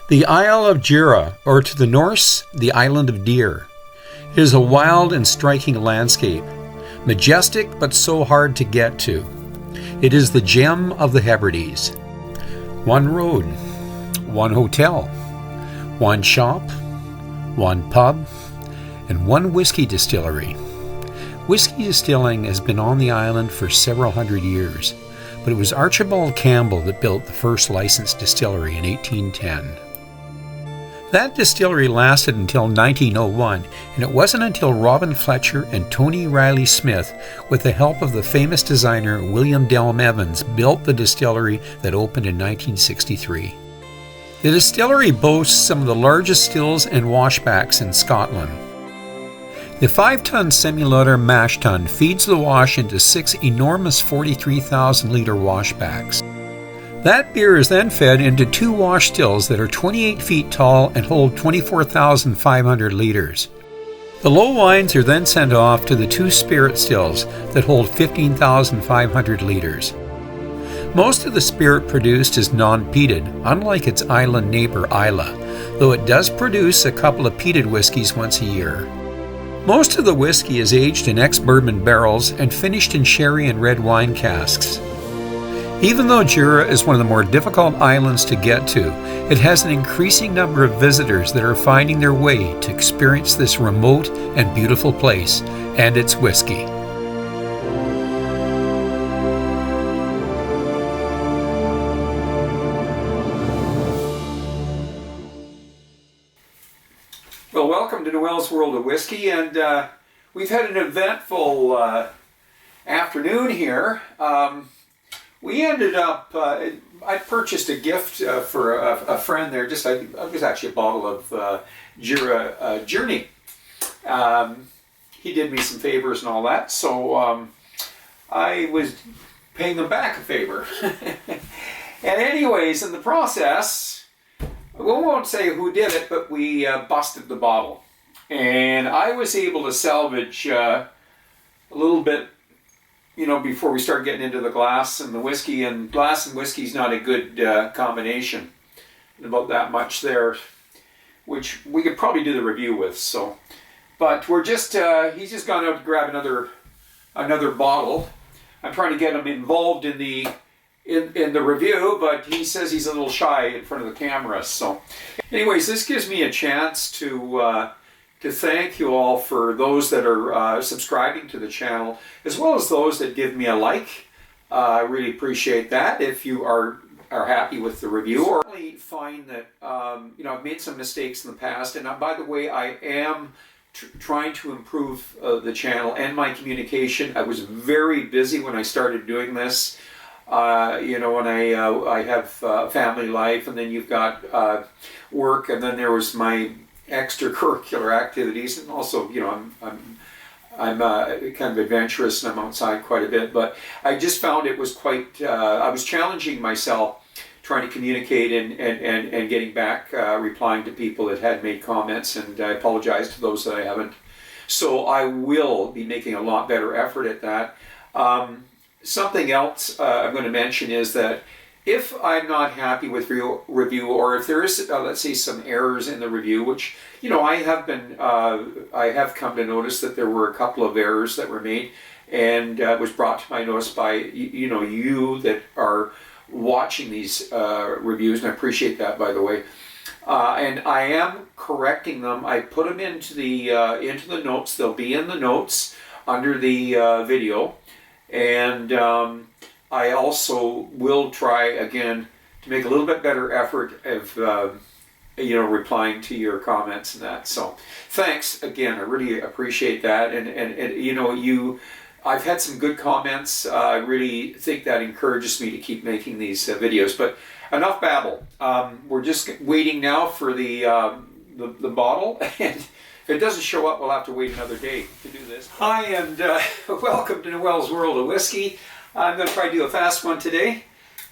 The Isle of Jura, or to the Norse, the Island of Deer. It is a wild and striking landscape, majestic but so hard to get to. It is the gem of the Hebrides. One road, one hotel, one shop, one pub, and one whiskey distillery. Whiskey distilling has been on the island for several hundred years, but it was Archibald Campbell that built the first licensed distillery in 1810. That distillery lasted until 1901, and it wasn't until Robin Fletcher and Tony Riley Smith, with the help of the famous designer William Delm Evans, built the distillery that opened in 1963. The distillery boasts some of the largest stills and washbacks in Scotland. The 5-ton semi-lauter mash tun feeds the wash into 6 enormous 43,000-liter washbacks. That beer is then fed into 2 wash stills that are 28 feet tall and hold 24,500 liters. The low wines are then sent off to the 2 spirit stills that hold 15,500 liters. Most of the spirit produced is non-peated, unlike its island neighbor Islay, though it does produce a couple of peated whiskies once a year. Most of the whiskey is aged in ex-bourbon barrels and finished in sherry and red wine casks. Even though Jura is one of the more difficult islands to get to, it has an increasing number of visitors that are finding their way to experience this remote and beautiful place and its whiskey. Well, welcome to Noel's World of Whiskey, and we've had an eventful afternoon here. We ended up, I purchased a gift for a friend there. It was actually a bottle of Jura Journey. He did me some favors and all that, so I was paying him back a favor. And anyways, in the process, we won't say who did it, but we busted the bottle. And I was able to salvage a little bit, before we start getting into the glass and the whiskey. And glass and whiskey is not a good combination. About that much there, which we could probably do the review with. So, but we're just he's just gone out to grab another bottle. I'm trying to get him involved in the review, but he says he's a little shy in front of the camera. So, anyways, this gives me a chance to thank you all for those that are subscribing to the channel, as well as those that give me a like. I really appreciate that. If you are happy with the review, or certainly find that I've made some mistakes in the past, and by the way, I am trying to improve the channel and my communication. I was very busy when I started doing this. When I have family life, and then you've got work, and then there was my extracurricular activities, and also, I'm kind of adventurous and I'm outside quite a bit, but I just found it was quite, I was challenging myself trying to communicate and getting back, replying to people that had made comments, and I apologize to those that I haven't. So I will be making a lot better effort at that. Something else I'm going to mention is that if I'm not happy with review, or if there is, let's say, some errors in the review, which, I have come to notice that there were a couple of errors that were made, and was brought to my notice by, you that are watching these reviews, and I appreciate that, by the way. And I am correcting them. I put them into the notes. They'll be in the notes under the video. And I also will try again to make a little bit better effort of replying to your comments and that. So thanks again. I really appreciate that. And I've had some good comments. I really think that encourages me to keep making these videos. But enough babble. We're just waiting now for the bottle. And if it doesn't show up, we'll have to wait another day to do this. Hi, and welcome to Noel's World of Whiskey. I'm going to try to do a fast one today.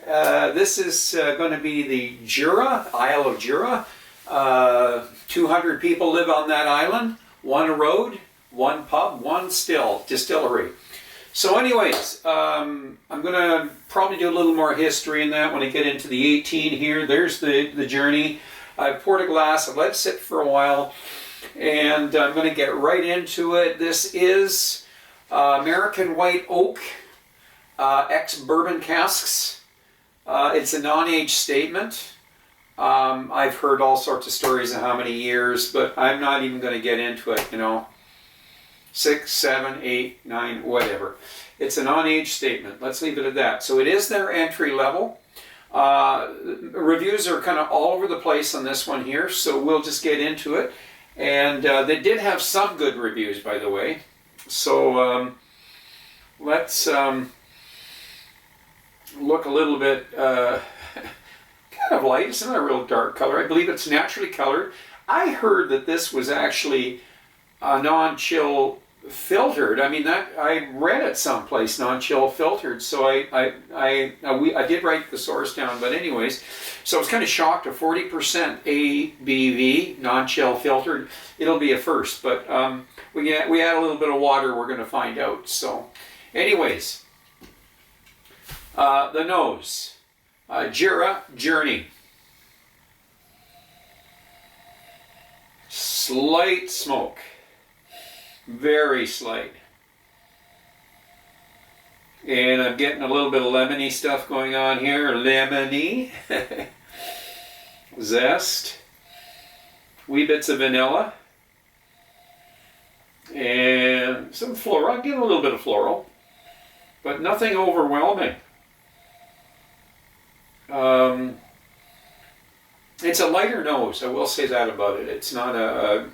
This is going to be the Jura, Isle of Jura. 200 people live on that island. One road, one pub, one distillery. So anyways, I'm going to probably do a little more history in that when I get into the 18 here. There's the journey. I've poured a glass, I've let it sit for a while, and I'm going to get right into it. This is American White Oak ex-bourbon casks. It's a non-age statement. I've heard all sorts of stories of how many years, but I'm not even going to get into it, 6, 7, 8, 9, whatever. It's a non-age statement. Let's leave it at that. So it is their entry level. Reviews are kind of all over the place on this one here, so we'll just get into it. And they did have some good reviews, by the way. So let's look a little bit kind of light. It's not a real dark color. I believe it's naturally colored. I heard that this was actually non-chill filtered. I mean, that I read it someplace, non-chill filtered. So I did write the source down, but anyways, so I was kind of shocked. A 40% ABV, non-chill filtered. It'll be a first, but we add a little bit of water. We're going to find out. So, anyways, the nose, Jura Journey, slight smoke. Very slight. And I'm getting a little bit of lemony stuff going on here. Lemony. Zest. Wee bits of vanilla. And some floral. I'm getting a little bit of floral. But nothing overwhelming. It's a lighter nose, I will say that about it. It's not a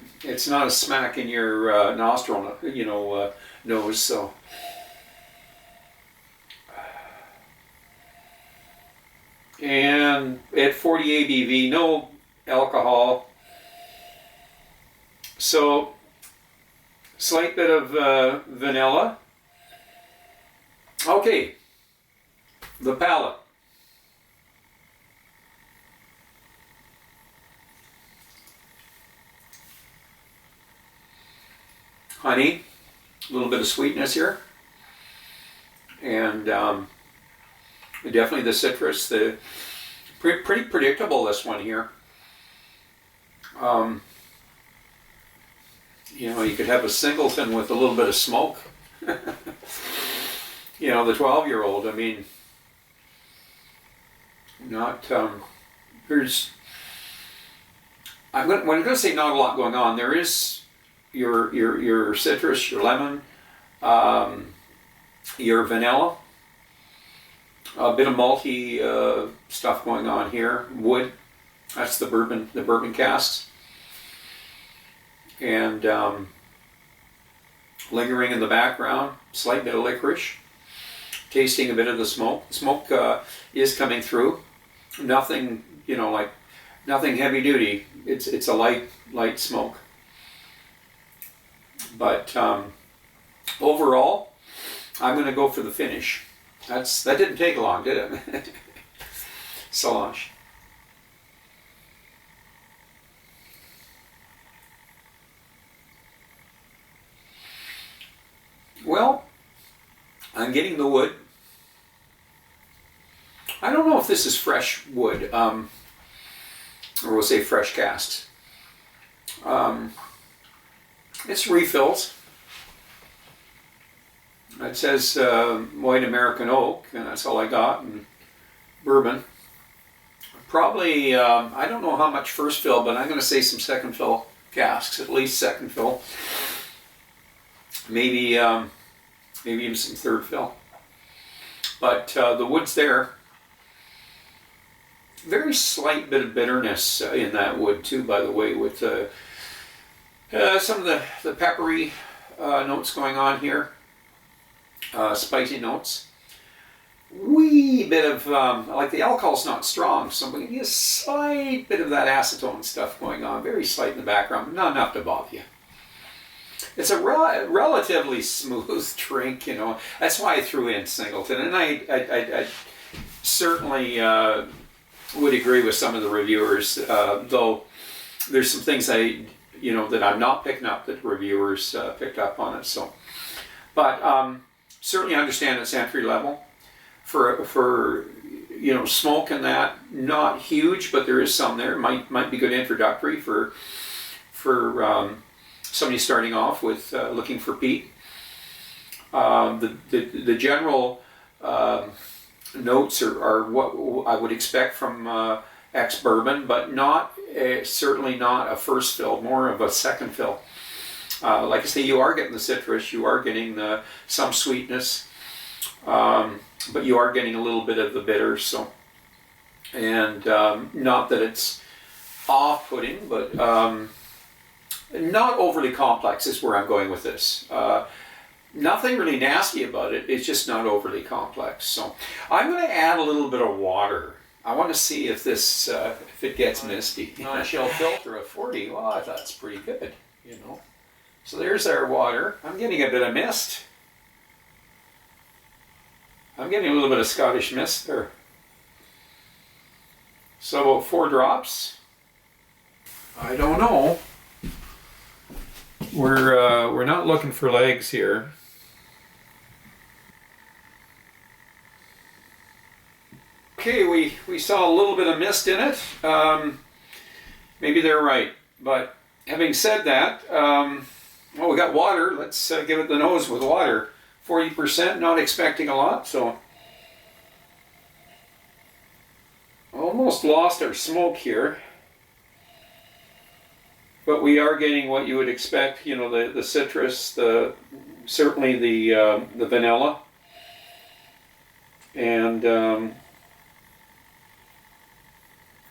smack in your nostril, nose. So, and at 40 ABV, no alcohol. So, slight bit of vanilla. Okay, the palate. Honey, a little bit of sweetness here, and definitely the citrus. The pretty predictable, this one here. You could have a singleton with a little bit of smoke. The 12-year-old. I mean, not there's. When I'm going to say not a lot going on, there is. Your citrus, your lemon, your vanilla, a bit of malty stuff going on here. Wood, that's the bourbon casks, and lingering in the background, slight bit of licorice. Tasting a bit of the smoke. Smoke is coming through. Nothing, nothing heavy duty. It's a light smoke. But overall, I'm going to go for the finish. That didn't take long, did it? Solange. Well, I'm getting the wood. I don't know if this is fresh wood, or we'll say fresh casks. It's refills. It says white American oak, and that's all I got, and bourbon. Probably, I don't know how much first fill, but I'm going to say some second fill casks, at least second fill. Maybe even some third fill. But the wood's there. Very slight bit of bitterness in that wood too, by the way, with some of the peppery notes going on here, spicy notes. Wee bit of, like the alcohol's not strong, so we get a slight bit of that acetone stuff going on, very slight in the background, not enough to bother you. It's a relatively smooth drink, That's why I threw in Singleton, and I certainly would agree with some of the reviewers, though there's some things that I'm not picking up that reviewers picked up on it. So, but certainly understand it's entry level for smoke in that, not huge, but there is some there. Might be good introductory for somebody starting off with looking for peat. The general notes are what I would expect from ex-bourbon, but certainly not a first fill, more of a second fill. Like I say, you are getting the citrus, you are getting some sweetness, but you are getting a little bit of the bitter. So, and not that it's off-putting, but not overly complex is where I'm going with this. Nothing really nasty about it. It's just not overly complex. So I'm going to add a little bit of water. I want to see if this if it gets misty. Non-chill filter of 40. Well, that's pretty good, So there's our water. I'm getting a bit of mist. I'm getting a little bit of Scottish mist there. So about 4 drops. I don't know. We're not looking for legs here. Okay, we saw a little bit of mist in it. Maybe they're right. But having said that, well, we got water. Let's give it the nose with water. 40%, not expecting a lot, so almost lost our smoke here. But we are getting what you would expect, the citrus, certainly the vanilla, and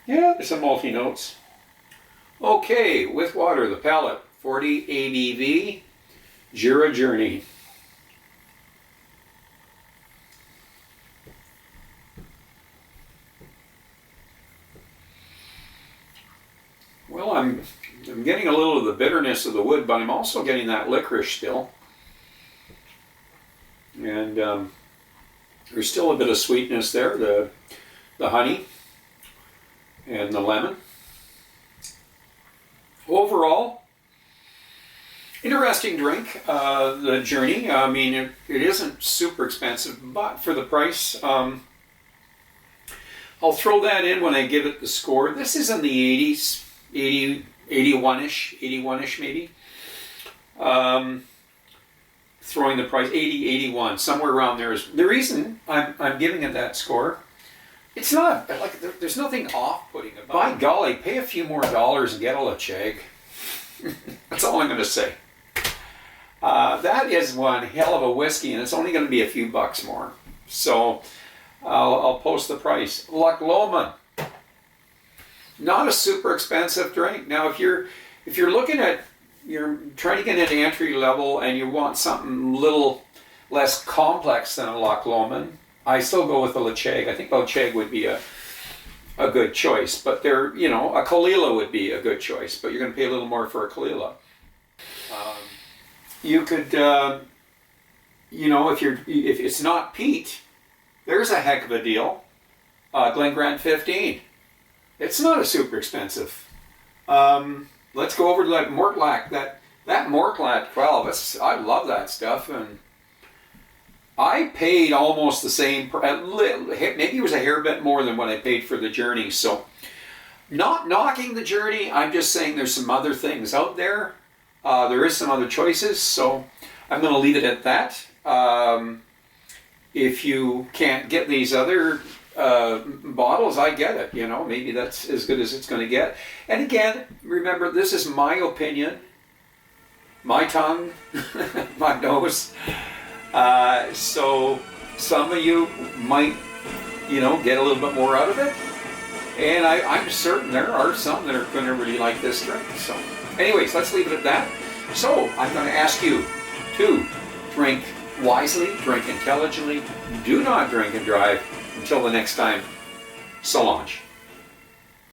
yeah, there's some malty notes. Okay, with water, the palate, 40 ABV, Jura Journey. Well, I'm getting a little of the bitterness of the wood, but I'm also getting that licorice still. And there's still a bit of sweetness there, the honey and the lemon. Overall, interesting drink, the Journey. I mean, it isn't super expensive, but for the price, I'll throw that in when I give it the score. This is in the 80s, 81-ish maybe. Throwing the price, 80, 81, somewhere around there is the reason I'm giving it that score. It's not, like, there's nothing off-putting about it. By golly, pay a few more dollars and get a Lacheg. That's all I'm going to say. That is one hell of a whiskey, and it's only going to be a few bucks more. So I'll post the price. Loch Lomond. Not a super expensive drink. Now, if you're looking at, you're trying to get into entry level and you want something a little less complex than a Loch Lomond, I still go with the Lacheg. I think Lacheg would be a good choice, but a Kalila would be a good choice, but you're going to pay a little more for a Kalila. You could, if it's not peat, there's a heck of a deal. Glen Grant 15. It's not a super expensive. Let's go over to that Mortlach. That Mortlach 12. I love that stuff, and I paid almost the same. Maybe it was a hair bit more than what I paid for the Journey. So, not knocking the Journey. I'm just saying there's some other things out there. There is some other choices. So, I'm going to leave it at that. If you can't get these other bottles, I get it. Maybe that's as good as it's going to get. And again, remember, this is my opinion, my tongue, my nose. So some of you might, get a little bit more out of it. And I'm certain there are some that are going to really like this drink. So anyways, let's leave it at that. So I'm going to ask you to drink wisely, drink intelligently. Do not drink and drive. Until the next time, so long.